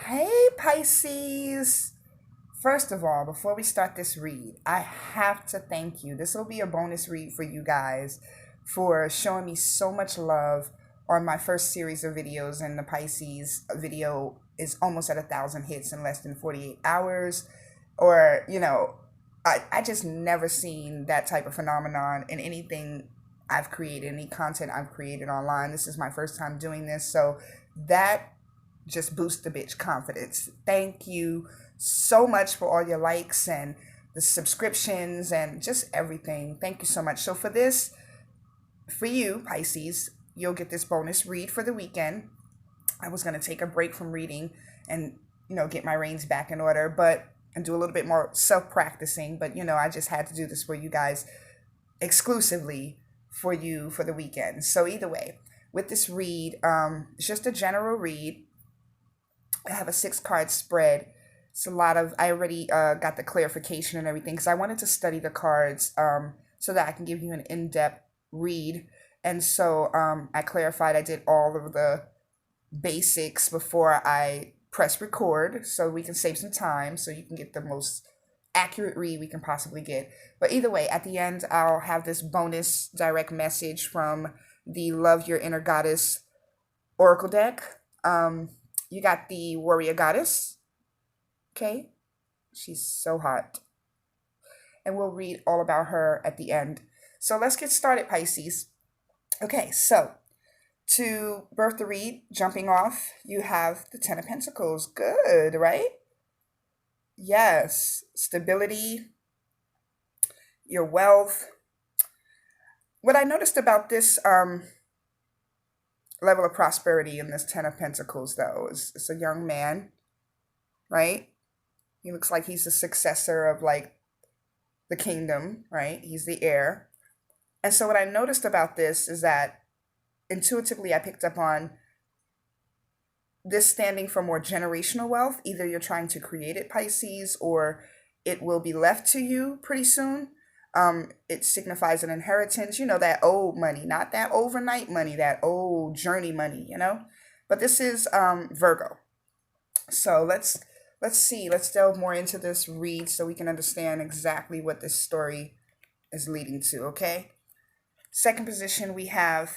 Hey, Pisces. First of all, before we start this read, I have to thank you. This will be a bonus read for you guys for showing me so much love on my first series of videos. And the Pisces video is almost at 1,000 hits in less than 48 hours. Or, I just never seen that type of phenomenon in anything I've created, any content I've created online. This is my first time doing this. So that just boost the bitch confidence. Thank you so much for all your likes and the subscriptions and just everything. Thank you so much. So for this, for you, Pisces, you'll get this bonus read for the weekend. I was going to take a break from reading and, get my reins back in order, but and do a little bit more self-practicing, but I just had to do this for you guys exclusively for you for the weekend. So either way, with this read, it's just a general read. I have a 6 card spread. It's a lot of, I already got the clarification and everything because I wanted to study the cards so that I can give you an in-depth read. And so I clarified, I did all of the basics before I press record so we can save some time so you can get the most accurate read we can possibly get. But either way, at the end, I'll have this bonus direct message from the Love Your Inner Goddess Oracle deck. You got the Warrior Goddess. Okay. She's so hot. And we'll read all about her at the end. So let's get started, Pisces. Okay, so to birth the read, jumping off, you have the Ten of Pentacles. Good, right? Yes. Stability, your wealth. What I noticed about this level of prosperity in this Ten of Pentacles, though, is it's a young man, right? He looks like he's the successor of like the kingdom, right? He's the heir. And so what I noticed about this is that intuitively I picked up on this standing for more generational wealth. Either you're trying to create it, Pisces, or it will be left to you pretty soon. It signifies an inheritance, that old money, not that overnight money, that old journey money, But this is Virgo. So let's see. Let's delve more into this read so we can understand exactly what this story is leading to, okay? Second position, we have,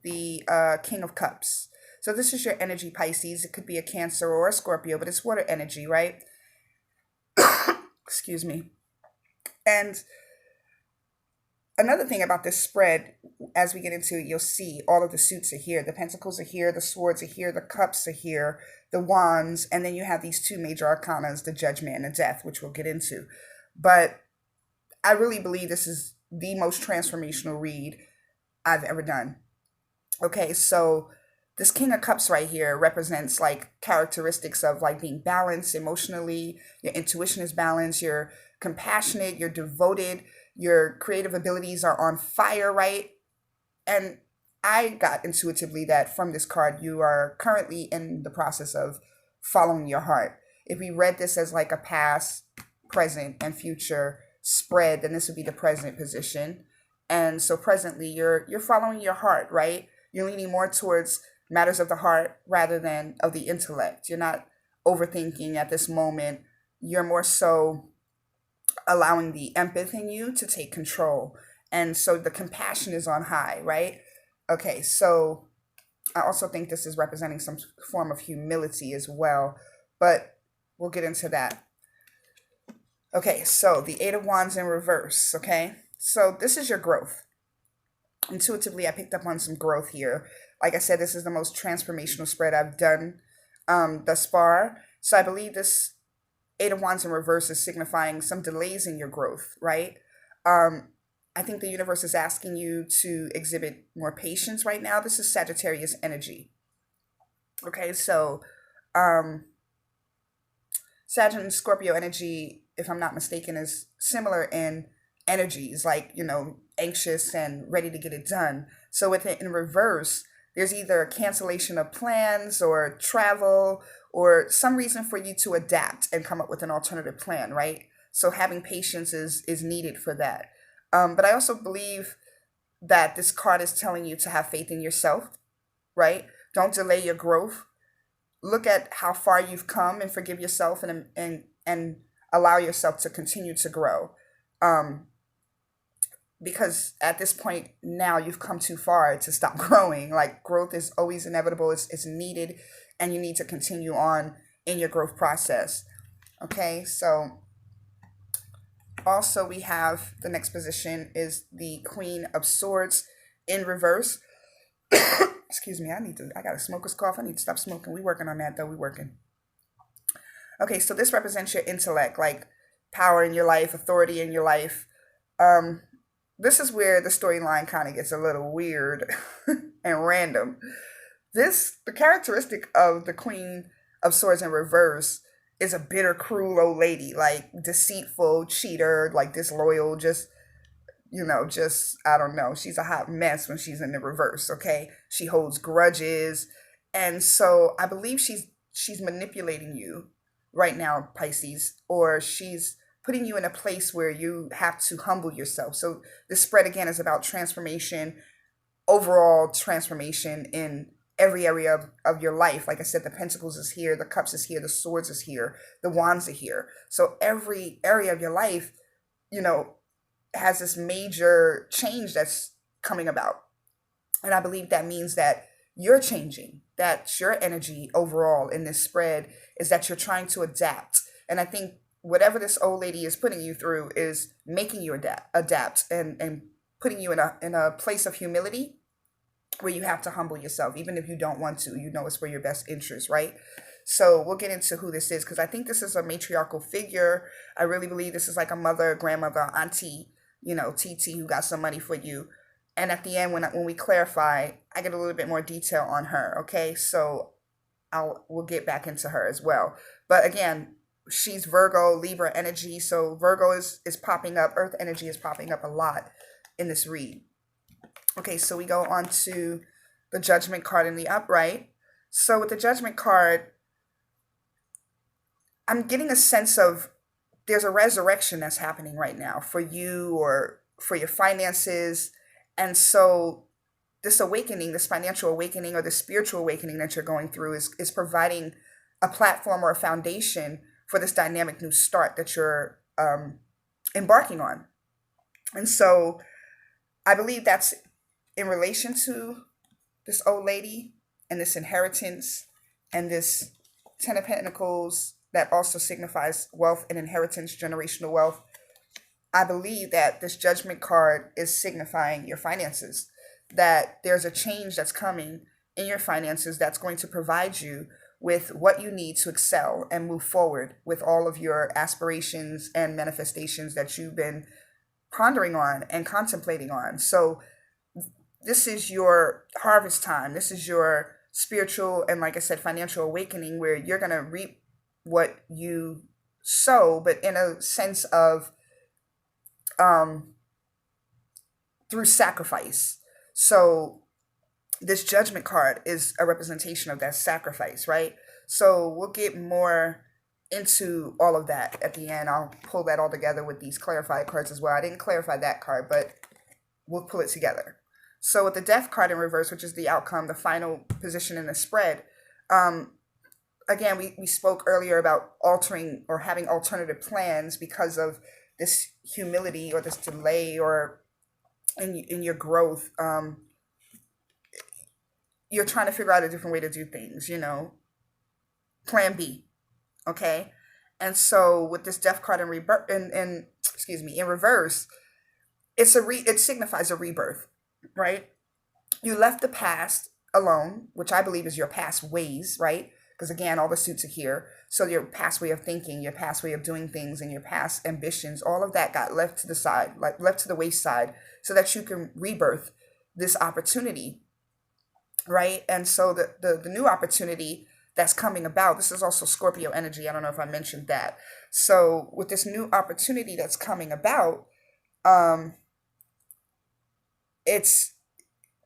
the King of Cups. So this is your energy, Pisces. It could be a Cancer or a Scorpio, but it's water energy, right? Excuse me. And another thing about this spread, as we get into it, you'll see all of the suits are here. The pentacles are here, the swords are here, the cups are here, the wands, and then you have these 2 major arcanas, the judgment and the death, which we'll get into. But I really believe this is the most transformational read I've ever done. Okay, so this King of Cups right here represents like characteristics of like being balanced emotionally. Your intuition is balanced. You're compassionate. You're devoted. Your creative abilities are on fire, right? And I got intuitively that from this card, you are currently in the process of following your heart. If we read this as like a past, present, and future spread, then this would be the present position. And so presently, you're following your heart, right? You're leaning more towards matters of the heart rather than of the intellect. You're not overthinking at this moment. You're more so allowing the empath in you to take control. And so the compassion is on high, right? Okay, so I also think this is representing some form of humility as well, but we'll get into that. Okay, so the 8 of Wands in reverse, okay? So this is your growth. Intuitively, I picked up on some growth here. Like I said, this is the most transformational spread I've done thus far. So I believe this 8 of Wands in reverse is signifying some delays in your growth, right? I think the universe is asking you to exhibit more patience right now. This is Sagittarius energy. Okay, so Sagittarius and Scorpio energy, if I'm not mistaken, is similar in energies, like, anxious and ready to get it done. So with it in reverse, there's either a cancellation of plans or travel or some reason for you to adapt and come up with an alternative plan, right? So having patience is needed for that. But I also believe that this card is telling you to have faith in yourself, right? Don't delay your growth. look at how far you've come and forgive yourself, and allow yourself to continue to grow. Um, because at this point now you've come too far to stop growing. Like, growth is always inevitable, it's needed, and you need to continue on in your growth process. Okay, so also we have the next position is the Queen of Swords in reverse. Excuse me, I got a smoker's cough. I need to stop smoking. We working on that though. We working. Okay, so this represents your intellect, like power in your life, authority in your life. Um, this is where the storyline kind of gets a little weird and random. The characteristic of the Queen of Swords in reverse is a bitter, cruel old lady, like deceitful, cheater, like disloyal, just, I don't know. She's a hot mess when she's in the reverse, okay? She holds grudges. And so I believe she's manipulating you right now, Pisces, or she's putting you in a place where you have to humble yourself. So this spread again is about transformation, overall transformation in every area of your life. Like I said, the Pentacles is here, the Cups is here, the Swords is here, the Wands are here. So every area of your life, has this major change that's coming about. And I believe that means that you're changing, that your energy overall in this spread is that you're trying to adapt. And I think whatever this old lady is putting you through is making you adapt and putting you in a place of humility where you have to humble yourself, even if you don't want to. It's for your best interest, right? So we'll get into who this is, because I think this is a matriarchal figure. I really believe this is like a mother, grandmother, auntie, TT, who got some money for you. And at the end, when we clarify, I get a little bit more detail on her. Okay, so we'll get back into her as well. But again, she's Virgo, Libra energy. So Virgo is popping up. Earth energy is popping up a lot in this read. Okay, so we go on to the Judgment card in the upright. So with the Judgment card, I'm getting a sense of there's a resurrection that's happening right now for you or for your finances. And so this awakening, this financial awakening or the spiritual awakening that you're going through is providing a platform or a foundation for this dynamic new start that you're embarking on. And so I believe that's in relation to this old lady and this inheritance and this Ten of Pentacles that also signifies wealth and inheritance, generational wealth. I believe that this Judgment card is signifying your finances, that there's a change that's coming in your finances that's going to provide you with what you need to excel and move forward with all of your aspirations and manifestations that you've been pondering on and contemplating on. So this is your harvest time. This is your spiritual and, like I said, financial awakening, where you're going to reap what you sow, but in a sense of through sacrifice. So this Judgment card is a representation of that sacrifice, right? So we'll get more into all of that at the end. I'll pull that all together with these clarified cards as well. I didn't clarify that card, but we'll pull it together. So with the Death card in reverse, which is the outcome, the final position in the spread, again, we spoke earlier about altering or having alternative plans because of this humility or this delay or in your growth. You're trying to figure out a different way to do things, plan B. Okay. And so with this Death card in reverse, it signifies a rebirth, right? You left the past alone, which I believe is your past ways, right? Because again, all the suits are here. So your past way of thinking, your past way of doing things, and your past ambitions, all of that got left to the side, like left to the wayside, so that you can rebirth this opportunity, right? And so the new opportunity that's coming about, this is also Scorpio energy. I don't know if I mentioned that. So with this new opportunity that's coming about, it's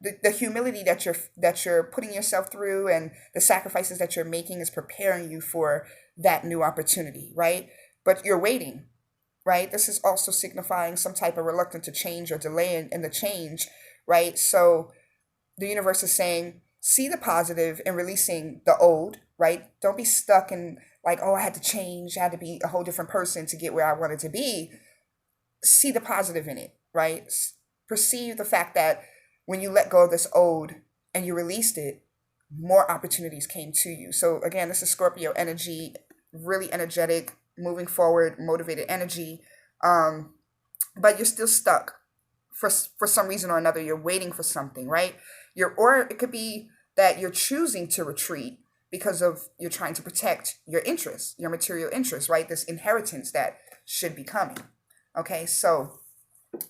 the humility that you're putting yourself through, and the sacrifices that you're making is preparing you for that new opportunity, right? But you're waiting, right? This is also signifying some type of reluctance to change or delay in the change, right? So the universe is saying, see the positive in releasing the old, right? Don't be stuck in like, oh, I had to change, I had to be a whole different person to get where I wanted to be. See the positive in it, right? Perceive the fact that when you let go of this old and you released it, more opportunities came to you. So again, this is Scorpio energy, really energetic, moving forward, motivated energy. But you're still stuck for some reason or another. You're waiting for something, right? Or it could be that you're choosing to retreat because of you're trying to protect your interests, your material interests, right? This inheritance that should be coming. Okay, so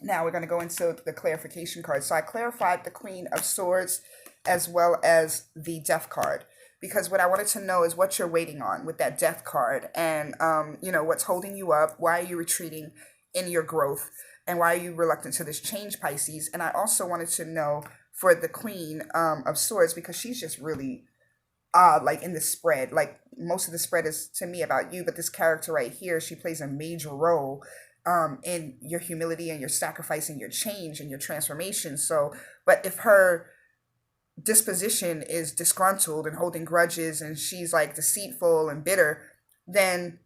now we're going to go into the clarification card. So I clarified the Queen of Swords as well as the Death card, because what I wanted to know is what you're waiting on with that Death card, and what's holding you up. Why are you retreating in your growth, and why are you reluctant to this change, Pisces? And I also wanted to know for the Queen of Swords, because she's just really like in the spread, like most of the spread is to me about you, but this character right here, she plays a major role in your humility and your sacrifice and your change and your transformation. So, but if her disposition is disgruntled and holding grudges and she's like deceitful and bitter, then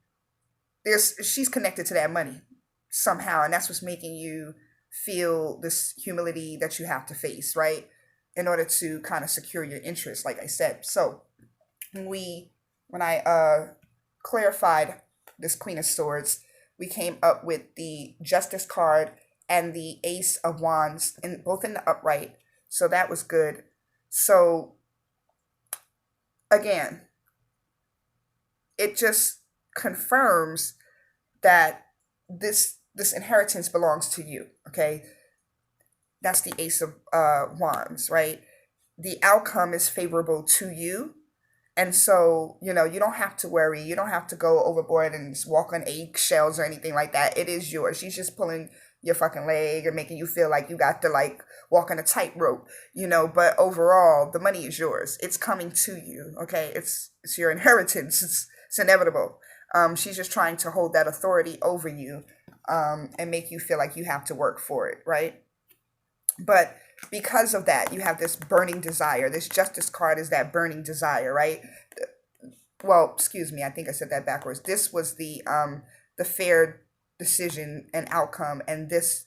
she's connected to that money somehow, and that's what's making you feel this humility that you have to face, right, in order to kind of secure your interests, like I said. So when I clarified this Queen of Swords, we came up with the Justice card and the Ace of Wands, both in the upright. So that was good. So again, it just confirms that this inheritance belongs to you. Okay, that's the Ace of Wands, right? The outcome is favorable to you. And so, you don't have to worry. You don't have to go overboard and walk on eggshells or anything like that. It is yours. She's just pulling your fucking leg or making you feel like you got to like walk on a tightrope, but overall, the money is yours. It's coming to you. Okay. It's your inheritance. It's inevitable. She's just trying to hold that authority over you, and make you feel like you have to work for it. Right. But because of that, you have this burning desire. This Justice card is that burning desire, right? Well, excuse me, I think I said that backwards. This was the fair decision and outcome, and this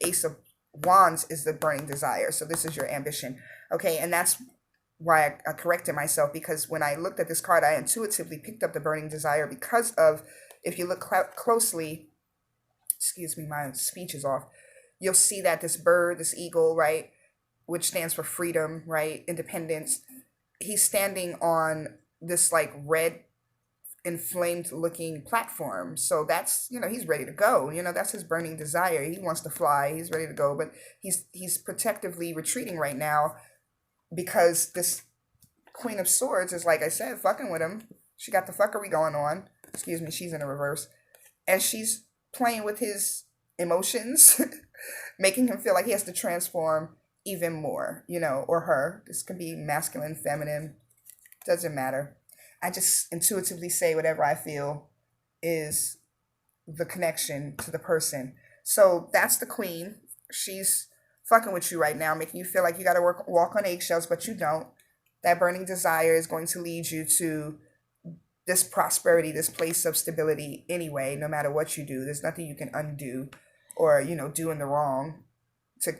Ace of Wands is the burning desire. So this is your ambition, okay? And that's why I corrected myself, because when I looked at this card, I intuitively picked up the burning desire because of, if you look closely, excuse me, my speech is off, you'll see that this bird, this eagle, right, which stands for freedom, right, independence, he's standing on this like red inflamed looking platform. So that's, he's ready to go. That's his burning desire. He wants to fly. He's ready to go, but he's protectively retreating right now because this Queen of Swords is, like I said, fucking with him. She got the fuckery going on. Excuse me, she's in a reverse. And she's playing with his emotions, making him feel like he has to transform even more, or her. This can be masculine, feminine, doesn't matter. I just intuitively say whatever I feel is the connection to the person. So that's the Queen. She's fucking with you right now, making you feel like you got to walk on eggshells, but you don't. That burning desire is going to lead you to this prosperity, this place of stability anyway, no matter what you do. There's nothing you can undo or, doing the wrong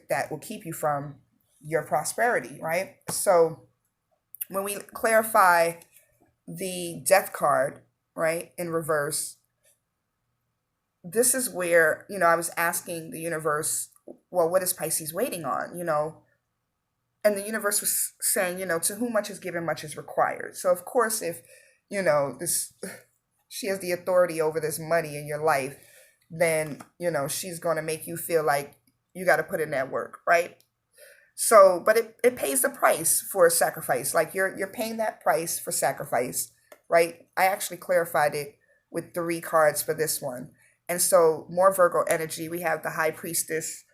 that will keep you from your prosperity, right? So when we clarify the Death card, right, in reverse, this is where, I was asking the universe, well, what is Pisces waiting on, And the universe was saying, to whom much is given, much is required. So of course, if, she has the authority over this money in your life, then, she's going to make you feel like you got to put in that work, right? So, but it pays the price for sacrifice. Like you're paying that price for sacrifice, right? I actually clarified it with 3 cards for this one. And so more Virgo energy. We have the High Priestess,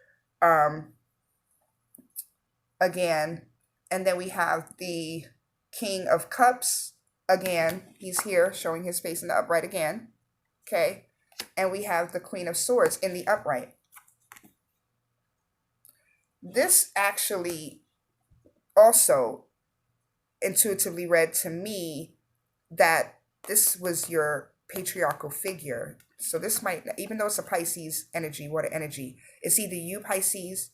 again, and then we have the King of Cups again. He's here showing his face in the upright again. Okay. And we have the Queen of Swords in the upright. This actually also intuitively read to me that this was your patriarchal figure. So this might, even though it's a Pisces energy, water energy, it's either you, Pisces,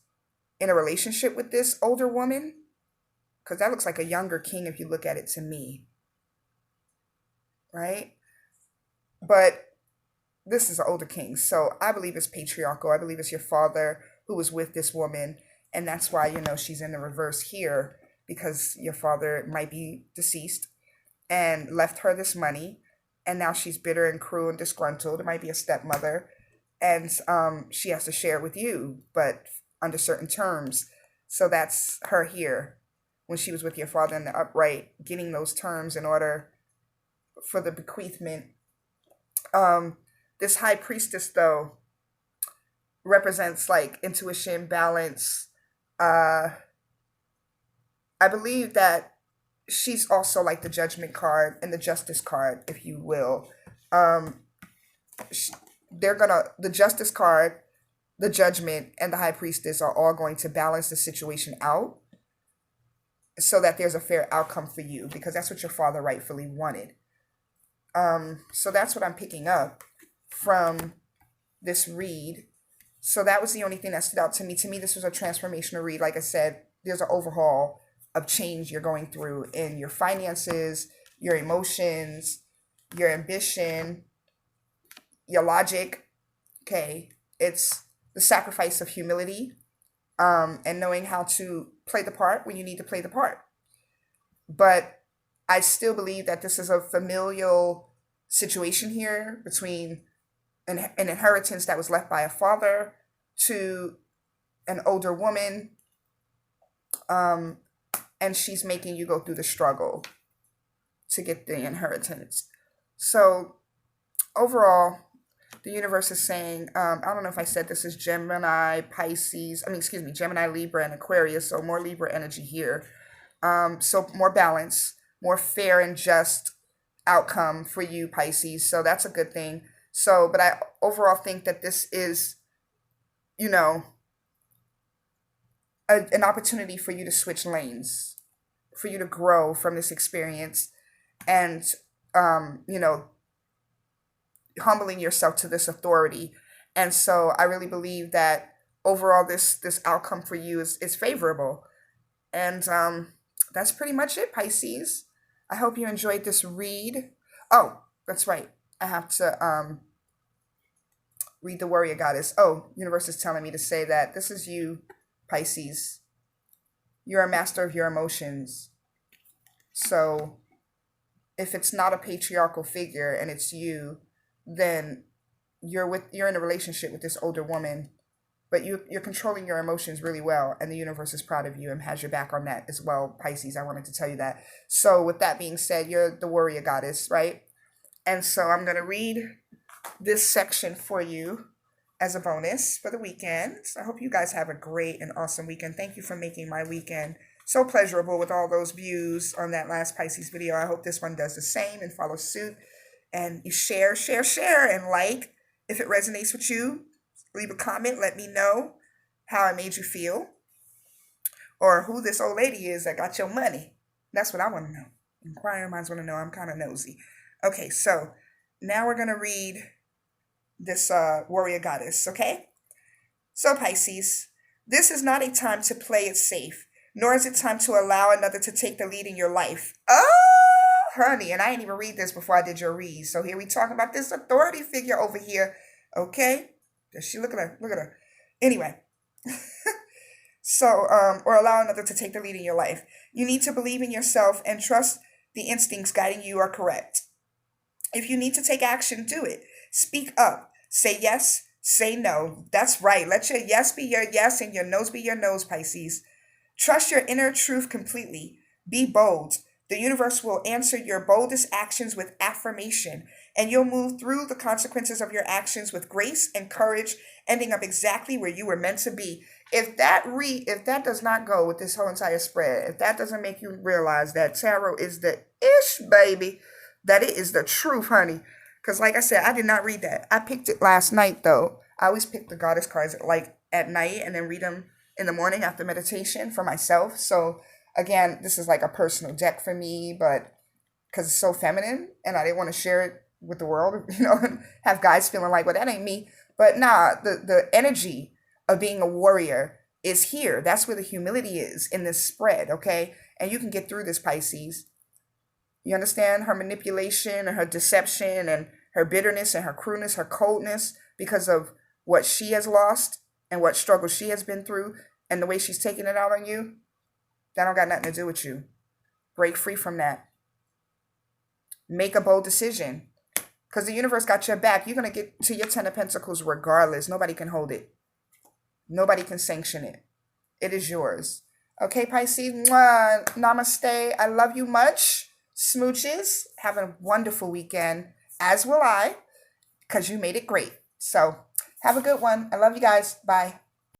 in a relationship with this older woman, because that looks like a younger king if you look at it to me, right? But this is an older king. So I believe it's patriarchal. I believe it's your father who was with this woman. And that's why, she's in the reverse here, because your father might be deceased and left her this money. And now she's bitter and cruel and disgruntled. It might be a stepmother. And she has to share it with you, but under certain terms. So that's her here when she was with your father in the upright, getting those terms in order for the bequeathment. This high priestess, though, represents like intuition, balance. I believe that she's also like the judgment card and the justice card, if you will. The justice card, the judgment, and the high priestess are all going to balance the situation out so that there's a fair outcome for you, because that's what your father rightfully wanted. So that's what I'm picking up from this read. So that was the only thing that stood out to me. To me, this was a transformational read. Like I said, there's an overhaul of change you're going through in your finances, your emotions, your ambition, your logic. Okay, it's the sacrifice of humility, and knowing how to play the part when you need to play the part. But I still believe that this is a familial situation here between an inheritance that was left by a father to an older woman, and she's making you go through the struggle to get the inheritance. So overall, the universe is saying, I don't know if I said this is Gemini, Gemini, Libra, and Aquarius, so more Libra energy here. So more balance, more fair and just outcome for you, Pisces. So that's a good thing. So, but I overall think that this is, an opportunity for you to switch lanes, for you to grow from this experience, and, humbling yourself to this authority. And so I really believe that overall this outcome for you is favorable. And that's pretty much it, Pisces. I hope you enjoyed this read. Oh, that's right. I have to read the Warrior Goddess. Oh, universe is telling me to say that this is you, Pisces. You're a master of your emotions. So if it's not a patriarchal figure and it's you, then you're in a relationship with this older woman, but you're controlling your emotions really well, and the universe is proud of you and has your back on that as well, Pisces. I wanted to tell you that. So with that being said, you're the Warrior Goddess, right? And so I'm going to read this section for you as a bonus for the weekend. So I hope you guys have a great and awesome weekend. Thank you for making my weekend so pleasurable with all those views on that last Pisces video. I hope this one does the same and follow suit. And you share, and like if it resonates with you. Leave a comment. Let me know how I made you feel, or who this old lady is that got your money. That's what I want to know. Inquire minds want to know. I'm kind of nosy. Okay, so now we're going to read this Warrior Goddess, okay? So Pisces, this is not a time to play it safe, nor is it time to allow another to take the lead in your life. Oh, honey, and I didn't even read this before I did your read. So here we talk about this authority figure over here, okay? Does she look at her? Anyway. So, or allow another to take the lead in your life. You need to believe in yourself and trust the instincts guiding you are correct. If you need to take action, do it. Speak up. Say yes, say no. That's right. Let your yes be your yes and your no's be your no's, Pisces. Trust your inner truth completely. Be bold. The universe will answer your boldest actions with affirmation, and you'll move through the consequences of your actions with grace and courage, ending up exactly where you were meant to be. If that does not go with this whole entire spread, if that doesn't make you realize that tarot is the ish, baby, that it is the truth, honey. Because like I said, I did not read that. I picked it last night, though. I always pick the goddess cards like at night and then read them in the morning after meditation for myself. So again, this is like a personal deck for me, but because it's so feminine and I didn't want to share it with the world, and have guys feeling like, well, that ain't me. But nah, the energy of being a warrior is here. That's where the humility is in this spread, okay? And you can get through this, Pisces. You understand her manipulation and her deception and her bitterness and her crudeness, her coldness because of what she has lost and what struggle she has been through and the way she's taking it out on you. That don't got nothing to do with you. Break free from that. Make a bold decision because the universe got your back. You're going to get to your 10 of Pentacles regardless. Nobody can hold it. Nobody can sanction it. It is yours. Okay, Pisces. Mwah. Namaste. I love you much. Smooches. Have a wonderful weekend, as will I, because you made it great. So have a good one. I love you guys. Bye.